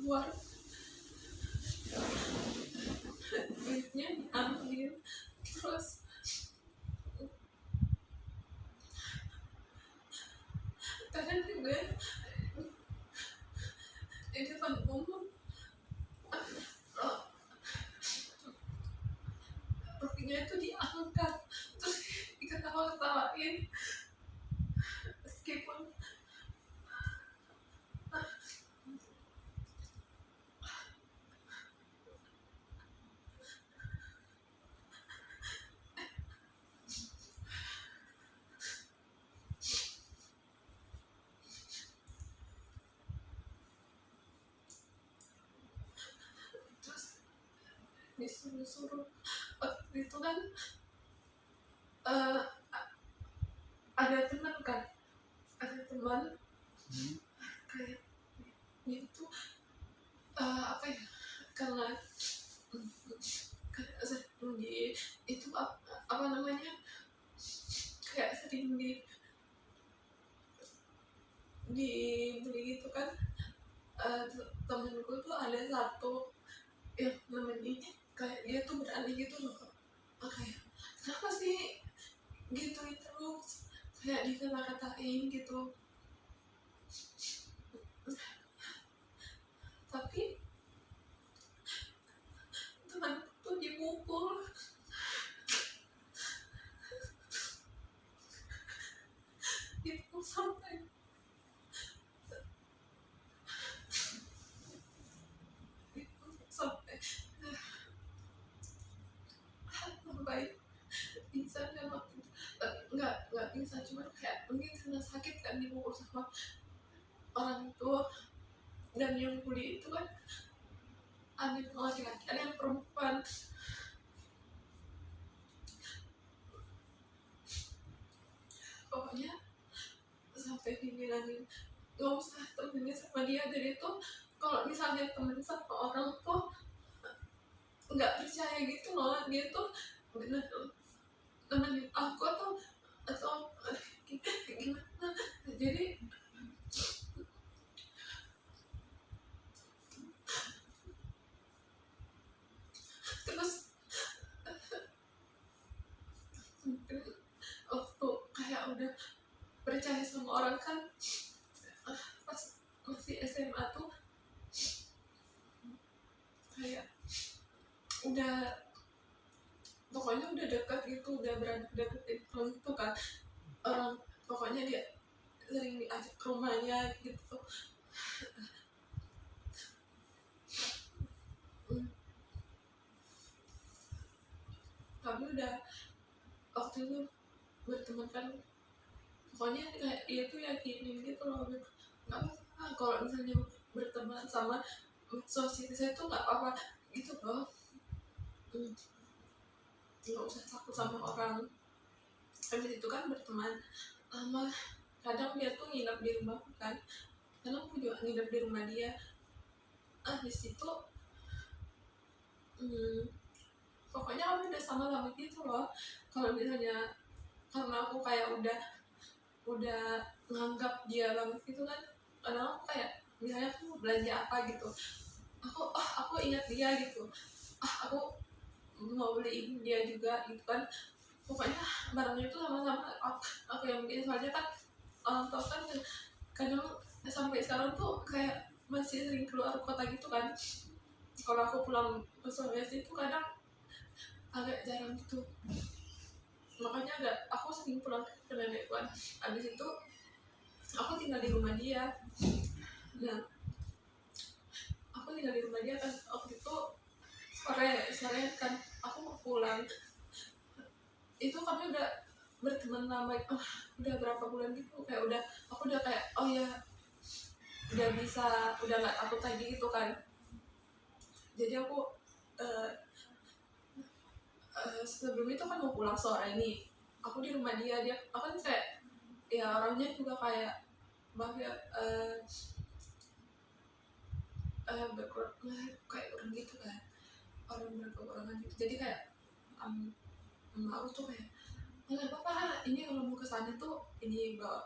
keluar, duitnya diambil, terus kadang juga di depan umum rotinya itu diangkat terus diketawa-ketawain, meskipun terus disuruh-suruh. Waktu itu kan ada teman kayak itu apa ya, karena sering di itu apa namanya, kayak sering dibeli gitu kan. Temenku tuh ada satu yang namanya kayak dia tuh berani gitu loh, kayak kenapa sih gitu terus, kayak dikata-katain gitu. Tapi temanku tuh dipukul sampai bisa kan waktu itu. Nggak bisa, cuma kayak mungkin karena sakit kan dipukul sama orang itu. Dan yang bully itu kan ada yang laki-laki ada yang perempuan. Pokoknya sampai dibilangin nggak usah temenin sama dia. Jadi tuh kalau misalnya temen sama orang tuh nggak percaya gitu loh, dia tuh bener temenin aku tuh atau gimana. Jadi terus waktu kayak udah percaya sama orang kan, pas masih SMA tuh kayak udah pokoknya udah dekat gitu, udah berani deketin orang itu kan. Orang pokoknya dia sering diajak ke rumahnya gitu. Tapi udah waktu itu berteman kan, pokoknya kayak dia tuh yakinin gitu loh, nggak apa-apa kalau misalnya berteman sama sosial saya tuh nggak apa-apa gitu loh. Nggak usah takut sama orang. Habis itu kan berteman lama, kadang dia tuh nginep di rumah kan, kadang aku juga nginep di rumah dia. Habis itu pokoknya kami udah sama-sama gitu loh. Kalau misalnya karena aku kayak udah nganggap dia banget gitu kan, kadang aku kayak misalnya aku belanja apa gitu, aku ingat dia gitu, aku mau beliin dia juga gitu kan. Pokoknya barangnya itu sama-sama aku yang beliin, soalnya kan orang tua kan kadang sampai sekarang tuh kayak masih sering keluar kota gitu kan. Kalau aku pulang ke Sulawesi itu kadang agak jarang gitu, makanya aku sering pulang ke nenek kan. Abis itu aku tinggal di rumah dia. Nah aku tinggal di rumah dia kan, waktu itu sore kan aku mau pulang. Itu kami udah berteman lama, udah berapa bulan gitu, kayak aku udah kayak oh ya udah bisa, udah nggak takut lagi gitu kan. Jadi aku sebelum itu kan mau pulang sore nih, aku di rumah dia aku kan kayak ya orangnya juga kayak maaf ya kayak orang gitu kan, orang berkekurangan gitu. Jadi kayak aku tuh kayak nggak apa-apa, ini kalau mau kesana tuh ini bawa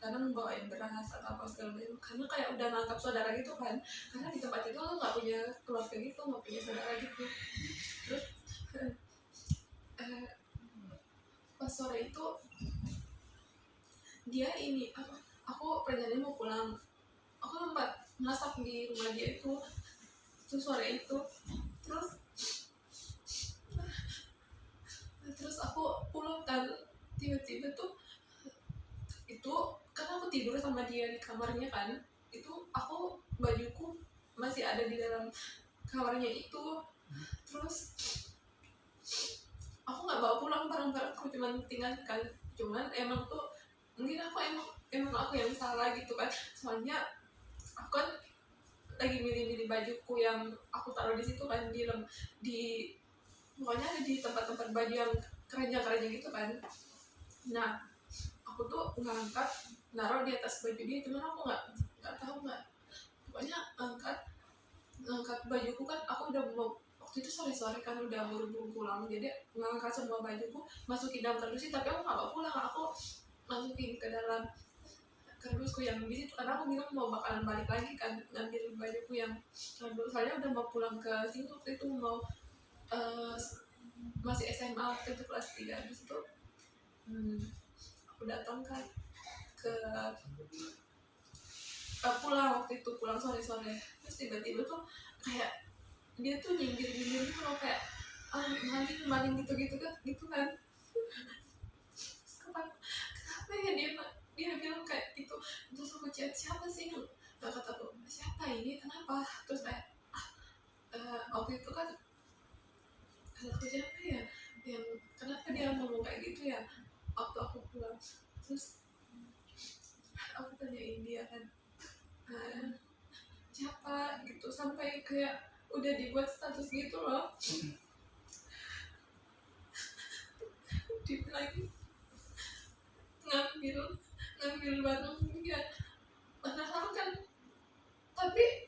kadang bawain beras atau apa segala macam, karena kayak udah nganggap saudara gitu kan, karena di tempat itu lo nggak punya keluarga gitu, nggak punya saudara gitu. Terus pas sore itu dia ini apa, aku rencananya mau pulang, aku sempat masak di rumah dia itu sore itu. Terus aku pulang kan, tiba-tiba tuh itu karena aku tidur sama dia di kamarnya kan, itu aku bajuku masih ada di dalam kamarnya itu. Terus aku nggak bawa pulang barang-barangku, cuman tinggalkan. Cuman emang tuh mungkin emang aku yang salah gitu kan, soalnya aku kan lagi milih-milih bajuku yang aku taruh di situ kan, di pokoknya ada di tempat-tempat baju yang keranjang-keranjang gitu kan. Nah aku tuh ngangkat naruh di atas baju dia, cuman aku nggak tahu pokoknya ngangkat bajuku kan, aku udah mau waktu itu sore-sore kan udah buru-buru pulang, jadi ngangkat semua bajuku masukin dalam kardus, tapi aku nggak bawa pulang, aku masukin ke dalam kardusku yang di situ, karena aku bilang mau bakalan balik lagi kan ngambil bajuku yang soalnya udah mau pulang ke sini. Waktu itu mau masih SMA waktu itu kelas 3 di situ. Aku datang kan ke pulang, waktu itu pulang sore-sore, terus tiba-tiba tuh kayak dia tuh nyindir-nyindir gitu loh, kayak maling gitu kan. Kenapa ya dia bilang kayak gitu. Terus aku chat, siapa sih? Gak kataku siapa ini, kenapa? Terus kayak waktu itu kan kataku siapa ya yang kenapa dia ngomong kayak gitu ya waktu aku pulang. Terus aku tanyain dia kan siapa gitu, sampai kayak udah dibuat status gitu loh. Dibilang ngambil barang dia, padahal kan tapi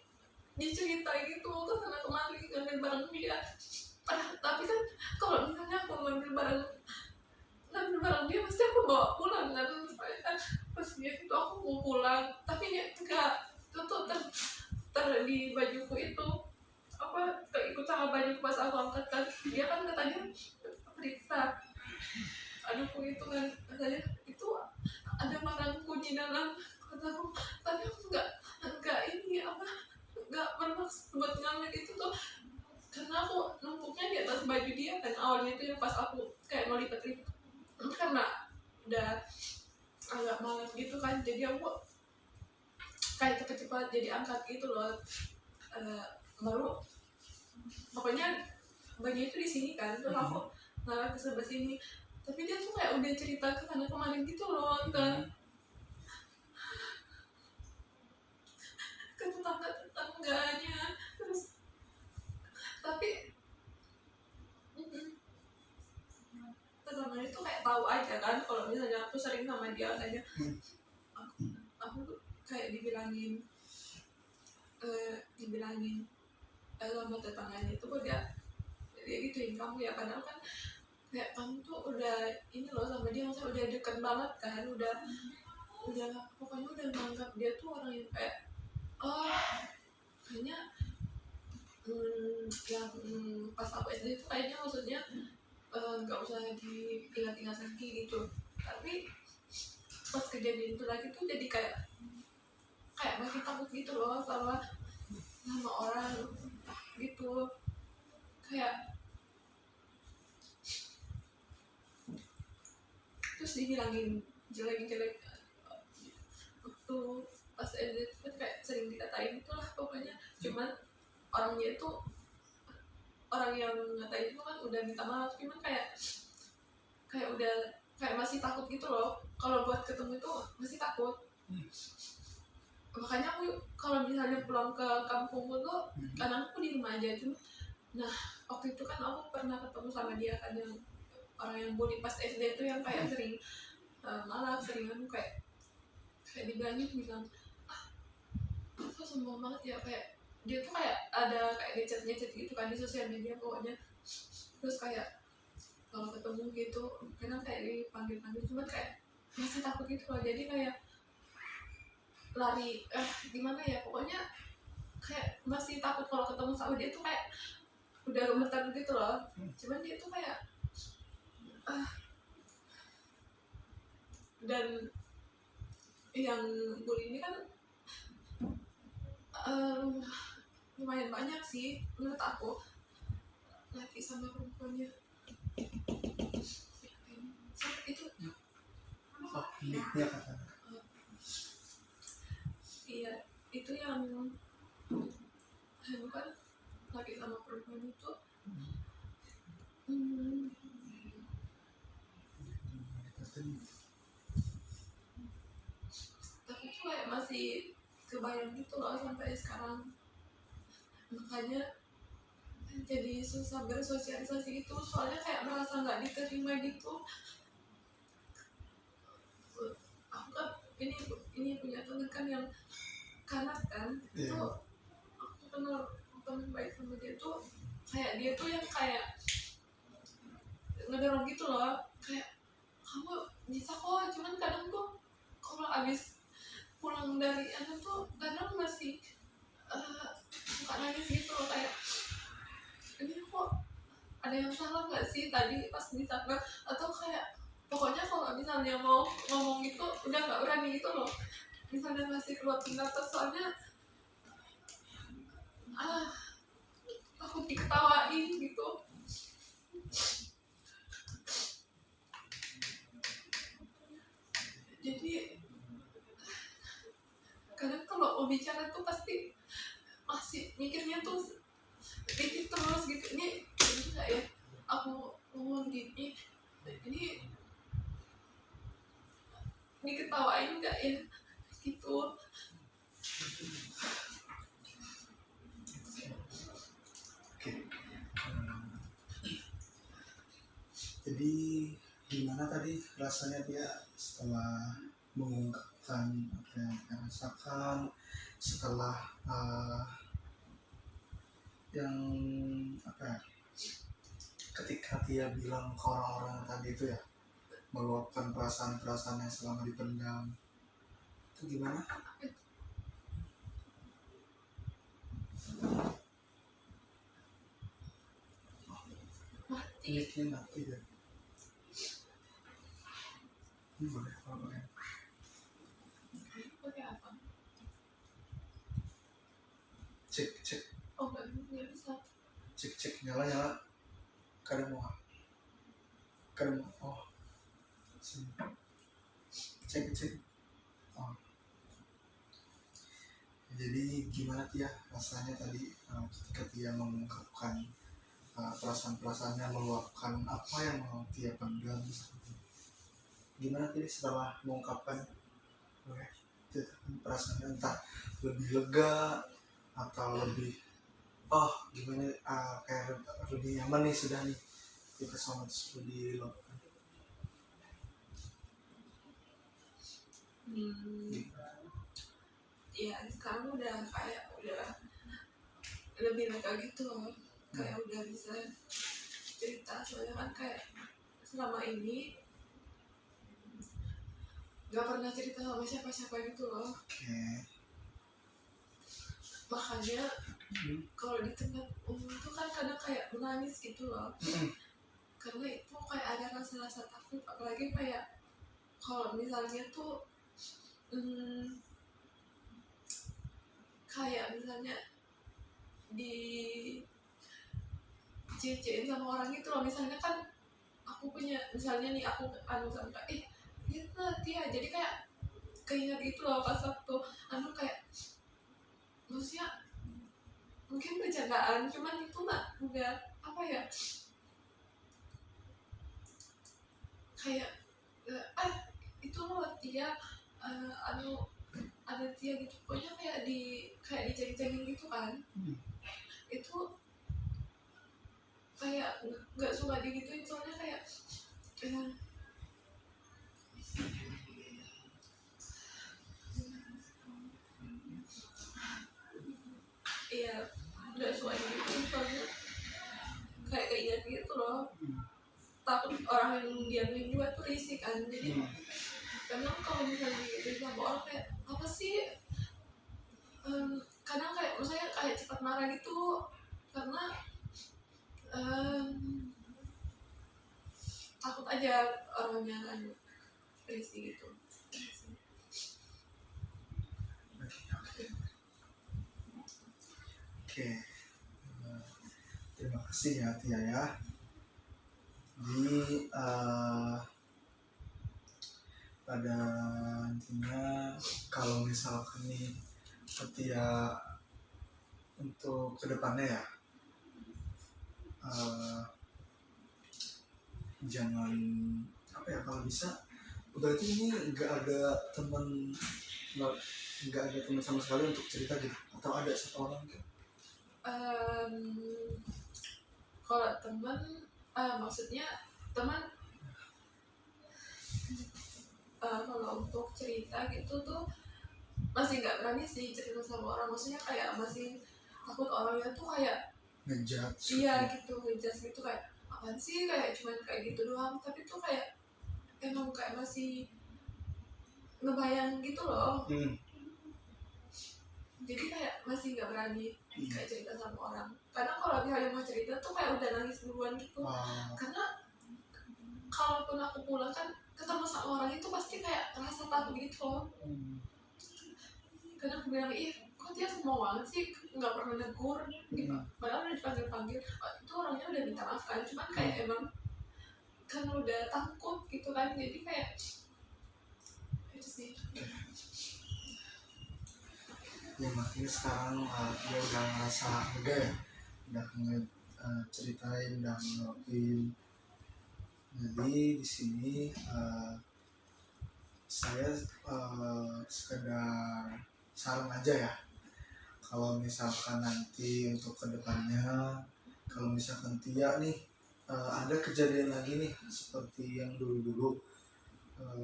diceritain gitu ke sana kemari ngambil barang dia. Tapi kan kalau misalnya aku ngambil barang dia pasti aku bawa pulang kan, kan pas dia itu aku mau pulang, tapi dia enggak, itu tuh ter di bajuku itu apa, keikut sama bajuku pas aku angkat kan, dia kan katanya periksa aduhku itu kan, katanya itu ada barangku di dalam, kataku, tapi aku enggak ini apa, enggak bermaksud buat ngambil itu tuh, karena aku numpuknya di atas baju dia kan awalnya itu, yang pas aku kayak mau lipat-lipat karena udah agak malam gitu kan, jadi aku kayak cepet-cepet jadi angkat gitu loh. Baru pokoknya baju itu di sini kan, terus aku naruh ke sebelah sini, tapi dia tuh kayak udah cerita ke sana kemarin gitu loh ke tetangga-tetangganya. Terus tapi tetangganya tuh kayak tahu aja kan kalau misalnya aku sering sama dia, katanya aku tuh kayak dibilangin sama tetangganya itu kok dia gituin kamu ya, padahal kan kayak kamu tuh udah ini loh sama dia, maksudnya udah deket banget kan, udah pokoknya udah menganggap dia tuh orang yang kayak kayaknya yang pas aku SD itu kayaknya maksudnya nggak usah diingat-ingat lagi gitu. Tapi pas kejadian itu lagi tuh jadi kayak makin takut gitu loh sama orang gitu, kayak terus dibilangin jelek waktu pas SD itu kan kayak sering dikatain itulah pokoknya. Cuman orangnya itu orang yang ngatain itu kan udah minta maaf, cuman kayak udah kayak masih takut gitu loh, kalau buat ketemu itu masih takut. Makanya aku kalau misalnya pulang ke kampungku tuh kadang aku di rumah aja. Cuma nah waktu itu kan aku pernah ketemu sama dia kan, yang orang yang bully pas SD itu, yang kayak sering malah sering aku kayak dibilangin, bilang kok sombong banget ya, kayak dia tuh kayak ada kayak ngechat gitu kan di sosial media pokoknya. Terus kayak kalau ketemu gitu kadang kayak dipanggil, cuma kayak masih takut gitu loh. Jadi kayak lari gimana ya, pokoknya kayak masih takut kalau ketemu sama dia tuh kayak udah gemetar gitu loh. Cuman dia tuh kayak dan yang bully ini kan lumayan banyak sih menurut aku, laki sama perempuannya. Itu iya, itu yang bukan laki sama perempuan itu tapi tuh kayak masih kebayang gitu loh sampai sekarang, makanya jadi susah bersosialisasi itu, soalnya kayak merasa nggak diterima gitu. Aku kan ini punya teman kan yang kanak kan, itu aku kenal teman baik sama dia tuh, kayak dia tuh yang kayak ngedorong gitu loh, kayak kamu bisa kok, cuman kadang tuh kalau abis pulang dari anak tuh kadang masih suka nangis gitu loh, kayak ini kok ada yang salah nggak sih tadi pas ditangkap, atau kayak pokoknya kalau misalnya mau ngomong gitu udah nggak berani gitu loh, misalnya masih keluar pendapat, soalnya takut diketawain gitu. Jadi kadang kalau mau bicara tuh pasti masih mikirnya tuh dikit terus gitu, ini nggak ya aku ngomong gini, ini diketawain nggak ya gitu. Jadi gimana tadi rasanya dia setelah mengungkapkan apa yang dia rasakan, setelah yang apa ya, ketika dia bilang ke orang-orang tadi itu ya, meluapkan perasaan-perasaan yang selama dipendam, itu gimana? Ini mati ya. Ini boleh kalau boleh. Pakai apa? Cek. Oh nggak bisa. Cek nyala. Kadang mau. Oh. Sini. Cek. Oh. Jadi gimana dia rasanya tadi ketika dia mengungkapkan perasaan-perasaannya, meluapkan apa yang mau dia pendam, gimana tadi setelah mengungkapkan perasaannya, entah lebih lega atau lebih gimana, kayak lebih nyaman nih sudah nih kita sama tersebut dilakukan. Ya sekarang udah lebih lega gitu loh, kayak udah bisa cerita, soalnya kan kayak selama ini gak pernah cerita sama siapa-siapa gitu loh. Makanya kalau di tempat umum tuh kan kadang kayak menangis gitu loh, karena itu kayak ada rasa-rasa takut, apalagi kayak kalau misalnya tuh kayak misalnya di cecein sama orang gitu loh, misalnya kan aku punya, misalnya nih aku sampai dia, jadi kayak keinget gitu loh pas waktu kayak maksudnya mungkin bercandaan, cuman itu mah udah apa ya, kayak itu loh dia ada dia gitu, pokoknya kayak diceng-cengin gitu kan. Itu kayak nggak suka digituin, soalnya kayak iya nggak suka digituin, soalnya kayak keinget gitu loh, takut orang yang dianuin juga tuh risik kan. Jadi kadang kalau misalnya digituin sama orang kayak apa sih marah gitu karena em, takut aja orangnya kan risih gitu. Oke. Terima kasih ya Tia ya. Jadi pada intinya kalau misalkan nih Tia untuk kedepannya ya, jangan apa ya, kalau bisa berarti ini nggak ada teman sama sekali untuk cerita gitu, atau ada satu orang gitu? Kalau teman, maksudnya teman, kalau untuk cerita gitu tuh masih nggak berani sih cerita sama orang, maksudnya kayak masih takut orangnya tuh kayak Ngejudge iya gitu, ngejudge gitu, kayak apaan sih, kayak cuman kayak gitu doang, tapi tuh kayak emang kayak masih ngebayang gitu loh. Jadi kayak masih nggak berani kayak cerita sama orang. Kadang kalau misalnya mau cerita tuh kayak udah nangis duluan gitu. Karena kalaupun aku pulang kan ketemu sama orang itu pasti kayak rasa takut gitu loh. Kadang aku bilang, ih kok dia semua banget sih, nggak pernah negur gitu. Padahal udah dipanggil-panggil, itu orangnya udah minta maaf kan, cuman kayak emang kan udah takut gitu kan, jadi kayak itu sih. Ya makanya sekarang dia udah ngerasa lega ya, udah ceritain, udah ngeluapin. Jadi di sini saya sekedar saran aja ya, kalau misalkan nanti untuk kedepannya, kalau misalkan Tia nih ada kejadian lagi nih seperti yang dulu-dulu,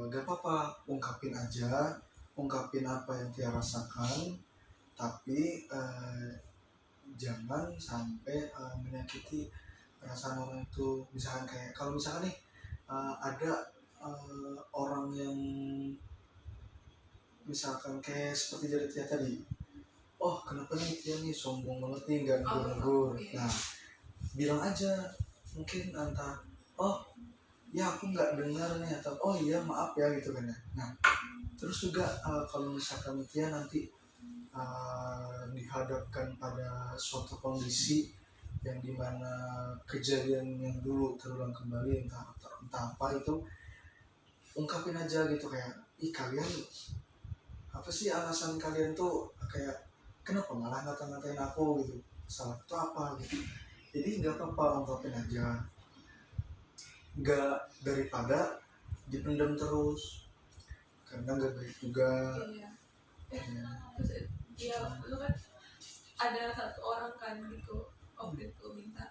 gak apa-apa, ungkapin aja, ungkapin apa yang Tia rasakan, tapi jangan sampai menyakiti perasaan orang itu. Misalkan kayak kalau misalkan nih ada orang yang misalkan kayak seperti dari Tia tadi, oh kenapa nih Tia nih sombong banget nih, gak negur-negur. Nah bilang aja, mungkin entah oh ya aku nggak dengar nih, atau oh iya maaf ya gitu kan ya. Nah terus juga kalau misalkan Tia nanti dihadapkan pada suatu kondisi yang dimana kejadian yang dulu terulang kembali, entah apa itu, ungkapin aja gitu, kayak ih kalian apa sih alasan kalian tuh, kayak kenapa malah ngata-ngatain aku gitu, salah itu apa gitu. Jadi nggak apa-apa, ungkapin aja, nggak daripada dipendam terus, karena nggak baik juga. Terus ya lu kan ada satu orang kan gitu waktu itu minta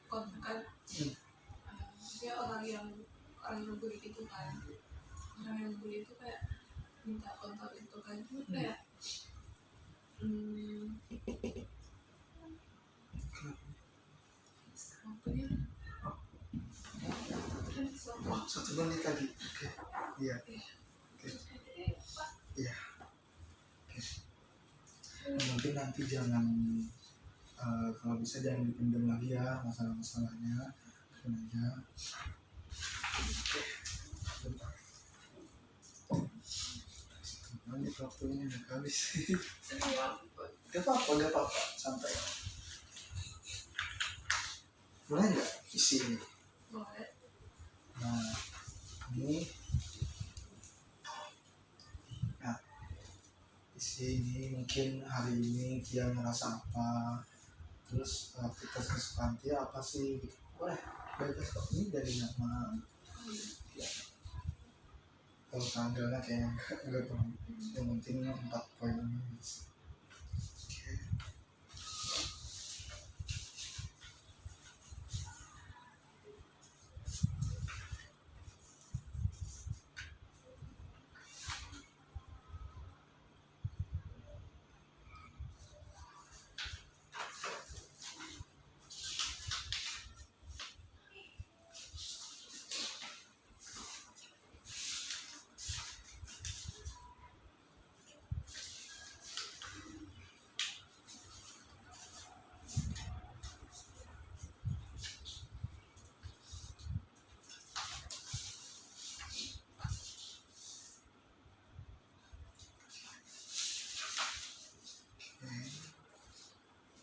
kontak kan, dia orang yang bully gitu kan, orang yang bully itu kayak minta kontak itu kan, cuma kayak waktunya Oh, 1 menit lagi. Oke. Iya. Iya. Mungkin nanti jangan kalau bisa jangan dipendam lagi ya masalah-masalahnya, aja. Nanti waktunya udah habis. Gak apa-apa, santai. Boleh nggak isi ini? boleh. Nah, ini isi ini mungkin hari ini dia ngerasa apa, terus kita kesukaan dia apa sih gitu. Boleh, bebas kok, ini dari nama ya. Kalau tanggalnya kayaknya enggak perlu, yang penting 4 poin ini.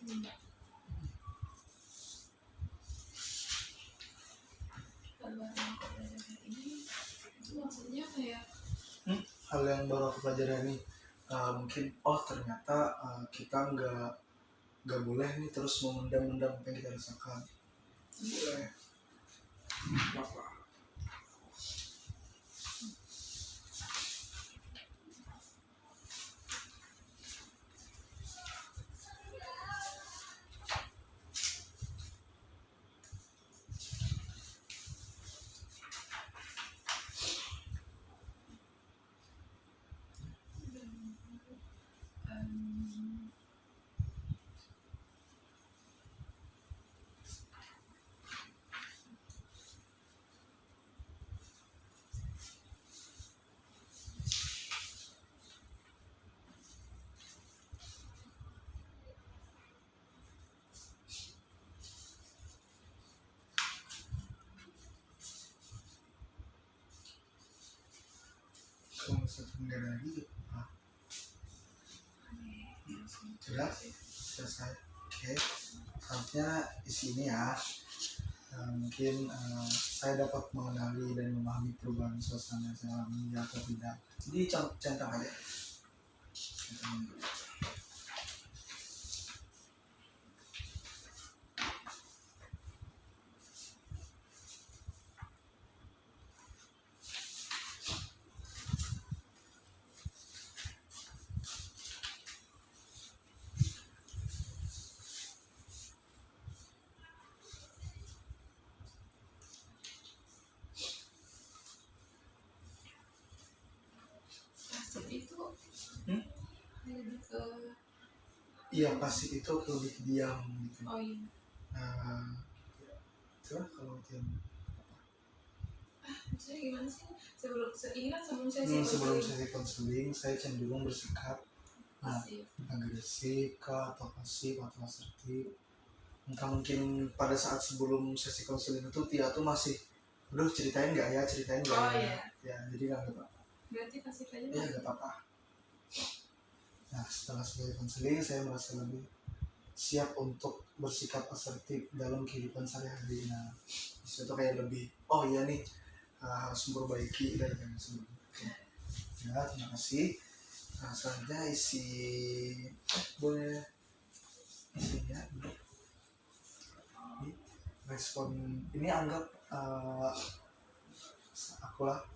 Baru aku belajar kayak ini itu maksudnya kayak Hal yang baru aku pelajari nih, mungkin ternyata kita nggak boleh nih terus memendam-mendam apa yang kita rasakan. Boleh apa? Kalau misalnya nggak ada lagi, sudah selesai. Oke, selanjutnya di sini ya. Mungkin saya dapat mengenali dan memahami perubahan suasana yang saya alami atau tidak. Jadi centang aja. pasif itu Hmm? lebih ke Iya, pasti itu lebih diam gitu. oh iya Coba kalau diam. maksudnya gimana sih ini kan sebelum saya Sebelum sesi konseling, saya cenderung bersikap pasif agresif atau pasif atau asertif. Entah mungkin pada saat sebelum sesi konseling itu Tia tuh masih, aduh ceritain nggak ya, oh iya ya jadi nggak apa-apa. berarti pasif aja Ya nggak apa-apa. Nah setelah selesai konseling saya merasa lebih siap untuk bersikap asertif dalam kehidupan sehari-hari. Nah disitu kayak lebih, oh iya nih harus memperbaiki dari yang sebelumnya. Oke. Ya terima kasih. Nah selanjutnya boleh isinya ini respon ini anggap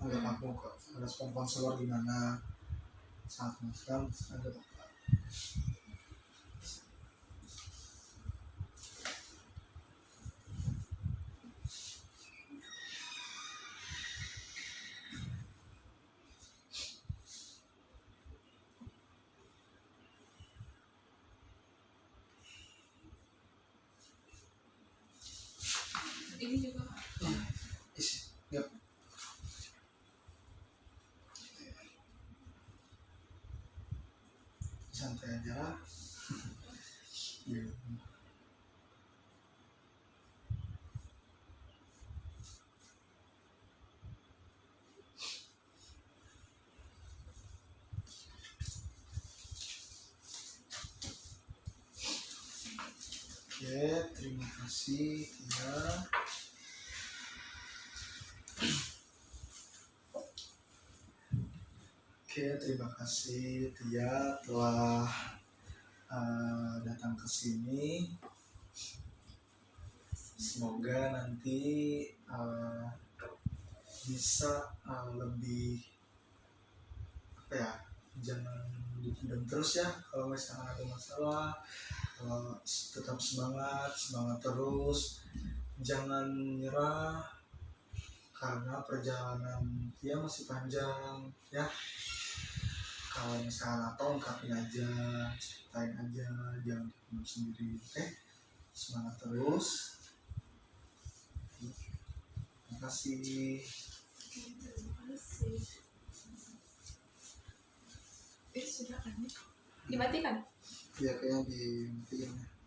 anggap aku kok respon konselor gimana saat menjelaskan anggap ini juga isi yep. Santai aja lah. Ya. Oke, terima kasih Tia. Oke, terima kasih Tia telah datang ke sini. Semoga nanti bisa lebih apa ya, jangan dipendam terus ya kalau misalkan ada masalah. Tetap semangat terus, jangan menyerah karena perjalanan dia masih panjang ya. Kalau misalnya apa, ungkapin aja, ceritain aja, jangan dipendam sendiri. Oke, semangat terus. Terima kasih. sudah kan dimatikan Ya kayaknya dimatiin.